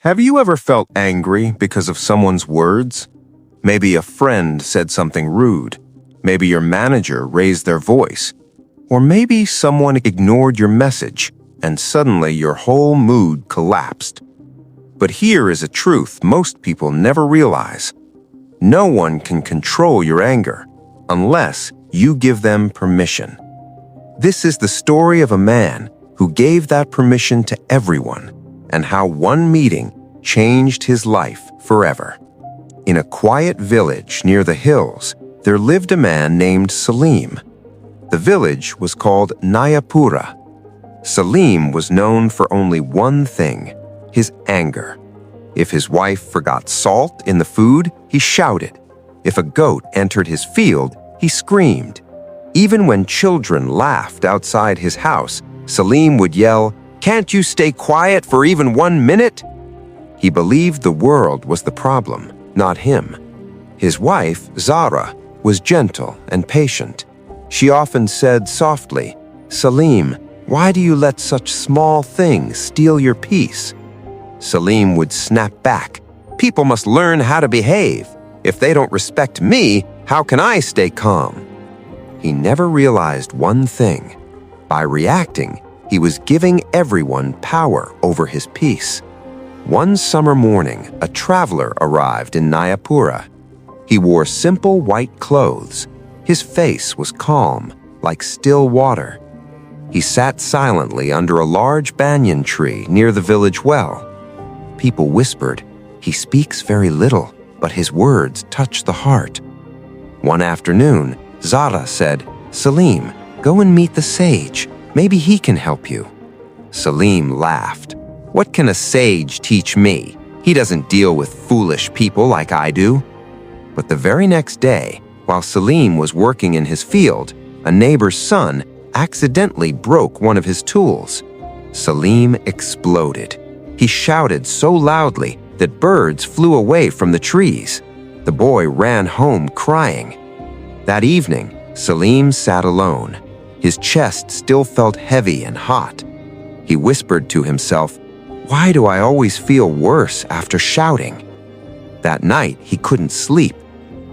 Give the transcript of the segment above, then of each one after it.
Have you ever felt angry because of someone's words? Maybe a friend said something rude. Maybe your manager raised their voice. Or maybe someone ignored your message and suddenly your whole mood collapsed. But here is a truth most people never realize. No one can control your anger unless you give them permission. This is the story of a man who gave that permission to everyone, and how one meeting changed his life forever. In a quiet village near the hills, there lived a man named Salim. The village was called Nayapura. Salim was known for only one thing: his anger. If his wife forgot salt in the food, he shouted. If a goat entered his field, he screamed. Even when children laughed outside his house, Salim would yell, "Can't you stay quiet for even 1 minute?" He believed the world was the problem, not him. His wife, Zara, was gentle and patient. She often said softly, "Salim, why do you let such small things steal your peace?" Salim would snap back, "People must learn how to behave. If they don't respect me, how can I stay calm?" He never realized one thing. By reacting, he was giving everyone power over his peace. One summer morning, a traveler arrived in Nayapura. He wore simple white clothes. His face was calm, like still water. He sat silently under a large banyan tree near the village well. People whispered, "He speaks very little, but his words touch the heart." One afternoon, Zara said, "Salim, go and meet the sage. Maybe he can help you." Salim laughed. "What can a sage teach me? He doesn't deal with foolish people like I do." But the very next day, while Salim was working in his field, a neighbor's son accidentally broke one of his tools. Salim exploded. He shouted so loudly that birds flew away from the trees. The boy ran home crying. That evening, Salim sat alone. His chest still felt heavy and hot. He whispered to himself, "Why do I always feel worse after shouting?" That night, he couldn't sleep.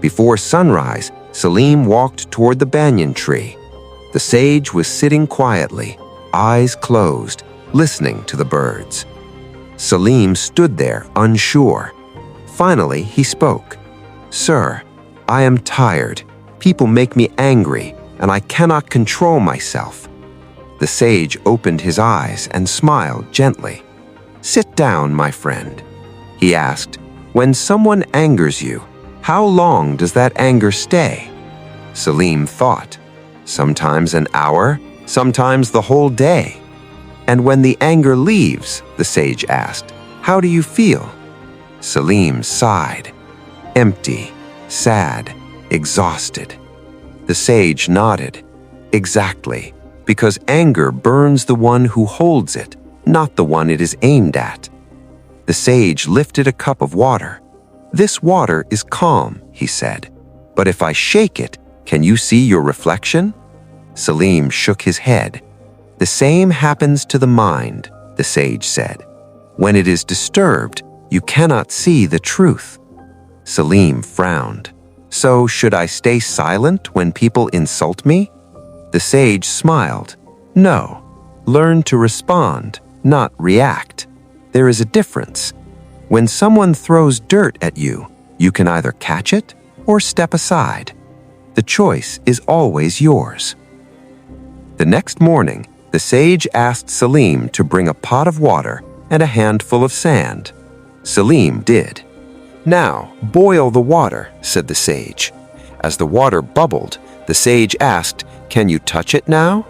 Before sunrise, Salim walked toward the banyan tree. The sage was sitting quietly, eyes closed, listening to the birds. Salim stood there, unsure. Finally, he spoke. "Sir, I am tired. People make me angry, and I cannot control myself." The sage opened his eyes and smiled gently. "Sit down, my friend." He asked, "When someone angers you, how long does that anger stay?" Salim thought, "Sometimes an hour, sometimes the whole day." "And when the anger leaves," the sage asked, "how do you feel?" Salim sighed. Empty, sad, exhausted. The sage nodded. "Exactly, because anger burns the one who holds it, not the one it is aimed at." The sage lifted a cup of water. "This water is calm," he said. "But if I shake it, can you see your reflection?" Salim shook his head. "The same happens to the mind," the sage said. "When it is disturbed, you cannot see the truth." Salim frowned. "So should I stay silent when people insult me?" The sage smiled. "No. Learn to respond, not react. There is a difference. When someone throws dirt at you, you can either catch it or step aside. The choice is always yours." The next morning, the sage asked Salim to bring a pot of water and a handful of sand. Salim did. "Now, boil the water," said the sage. As the water bubbled, the sage asked, "Can you touch it now?"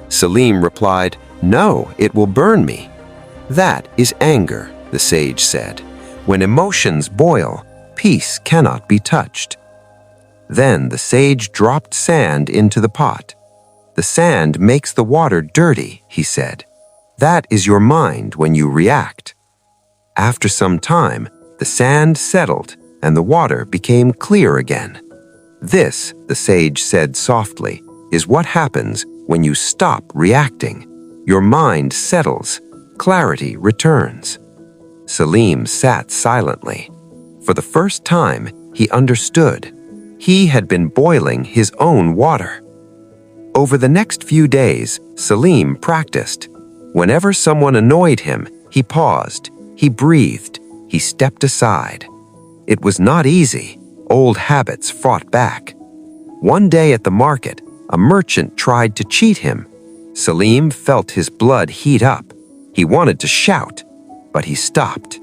Salim replied, "No, it will burn me." "That is anger," the sage said. "When emotions boil, peace cannot be touched." Then the sage dropped sand into the pot. "The sand makes the water dirty," he said. "That is your mind when you react." After some time, the sand settled and the water became clear again. "This," the sage said softly, "is what happens when you stop reacting. Your mind settles, clarity returns." Salim sat silently. For the first time, he understood. He had been boiling his own water. Over the next few days, Salim practiced. Whenever someone annoyed him, he paused, he breathed, he stepped aside. It was not easy. Old habits fought back. One day at the market, a merchant tried to cheat him. Salim felt his blood heat up. He wanted to shout, but he stopped.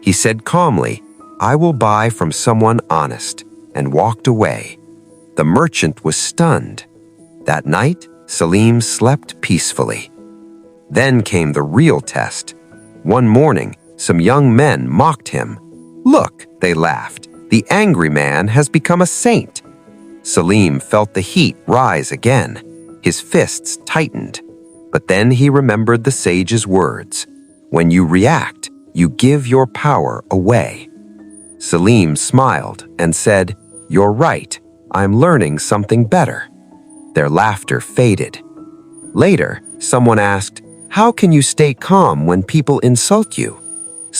He said calmly, "I will buy from someone honest," and walked away. The merchant was stunned. That night, Salim slept peacefully. Then came the real test. One morning, some young men mocked him. "Look," they laughed, "the angry man has become a saint." Salim felt the heat rise again. His fists tightened. But then he remembered the sage's words. When you react, you give your power away. Salim smiled and said, "You're right. I'm learning something better." Their laughter faded. Later, someone asked, "How can you stay calm when people insult you?"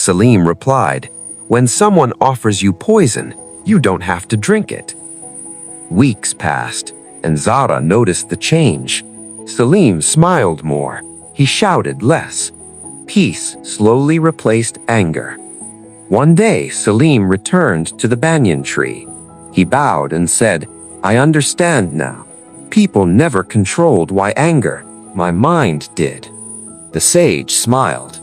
Salim replied, "When someone offers you poison, you don't have to drink it." Weeks passed, and Zara noticed the change. Salim smiled more. He shouted less. Peace slowly replaced anger. One day, Salim returned to the banyan tree. He bowed and said, "I understand now. People never controlled my anger. My mind did." The sage smiled.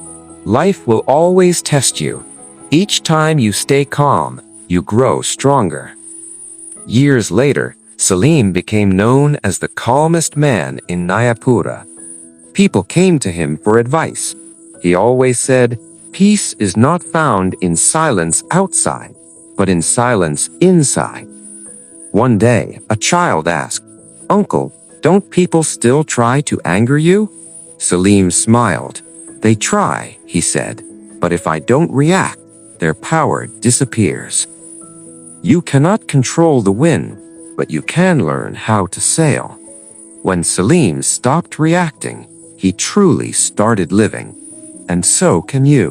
Life will always test you. Each time you stay calm, you grow stronger. Years later, Salim became known as the calmest man in Nayapura. People came to him for advice. He always said, "Peace is not found in silence outside, but in silence inside." One day, a child asked, "Uncle, don't people still try to anger you?" Salim smiled. "They try," he said, "but if I don't react, their power disappears." You cannot control the wind, but you can learn how to sail. When Salim stopped reacting, he truly started living. And so can you.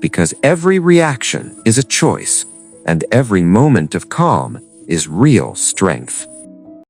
Because every reaction is a choice, and every moment of calm is real strength.